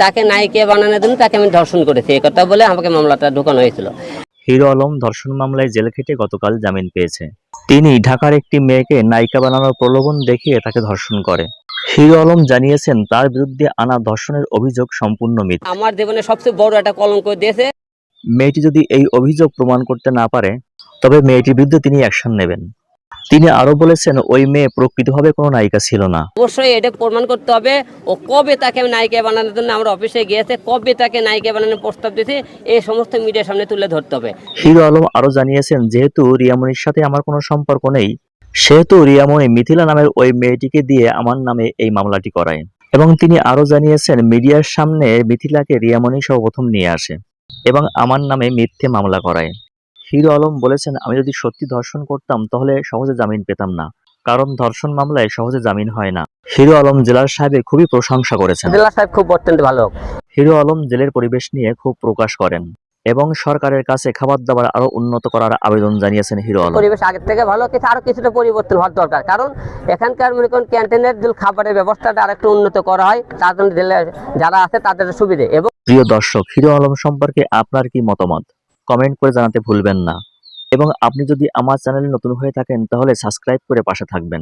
তাকে নায়িকা বানানোর জন্য তাকে আমি ধর্ষণ করেছি এই কথা বলে আমাকে মামলাটা ঢোকানো হয়েছিল। হিরো আলম ধর্ষণ মামলায় জেল খেটে গতকাল জামিন পেয়েছে। তিনি ঢাকার একটি মেয়েকে নায়িকা বানানোর প্রলোভন দেখিয়ে তাকে ধর্ষণ করে। হিরো আলম জানিয়েছেন তার বিরুদ্ধে আনা ধর্ষণের অভিযোগ সম্পূর্ণ মিথ্যা। আমার জীবনে সবচেয়ে বড় একটা কলঙ্ক দিয়েছে। মেয়েটি যদি এই অভিযোগ প্রমাণ করতে না পারে তবে মেয়েটির বিরুদ্ধে তিনি অ্যাকশন নেবেন। তিনি আরো বলেছেন ওই মেয়ে প্রকৃতভাবে কোনো নায়িকা ছিল না। অবশ্যই এটা প্রমাণ করতে হবে ও কবে তাকে আমি নায়িকা বানানোর জন্য আমরা অফিসে গিয়েছে, কবে তাকে নায়িকা বানানোর প্রস্তাব দিয়েছে, এই সমস্ত মিডিয়ার সামনে তুলে ধরতে হবে। হিরো আলম আরো জানিয়েছেন যেহেতু রিয়ামনির সাথে আমার কোনো সম্পর্ক নেই, সেহেতু রিয়ামনি মিথিলা নামের ওই মেয়েটিকে দিয়ে আমার নামে এই মামলাটি করায়। এবং তিনি আরো জানিয়েছেন মিডিয়ার সামনে মিথিলাকে রিয়ামনি সর্বপ্রথম নিয়ে আসে এবং আমার নামে মিথ্যে মামলা করায়। হিরো আলম বলেছেন আমি যদি সত্যি ধর্ষণ করতাম তাহলে সহজে জামিন পেতাম না, কারণ ধর্ষণ মামলায় সহজে জামিন হয় না। হিরো আলম জেলার সাহেবের খুবই প্রশংসা করেছেন। জেলা সাহেব খুব অত্যন্ত ভালো। হিরো আলম জেলের পরিবেশ নিয়ে খুব প্রকাশ করেন এবং সরকারের কাছে খাবার দাবার আরো উন্নত করার আবেদন জানিয়েছেন হিরো আলম। পরিবেশ আগের থেকে ভালো, কিন্তু আরো কিছুটা পরিবর্তন হওয়ার দরকার, কারণ এখানকার মনে করেন ক্যান্টিনের যে খাবারের ব্যবস্থাটা আরেকটু উন্নত করা হয়, তার জন্য জেলে যারা আছে তাদের সুবিধে। এবং প্রিয় দর্শক, হিরো আলম সম্পর্কে আপনার কি মতামত কমেন্ট করে জানাতে ভুলবেন না এবং আপনি যদি আমার চ্যানেলে নতুন হয়ে থাকেন তাহলে সাবস্ক্রাইব করে পাশে থাকবেন।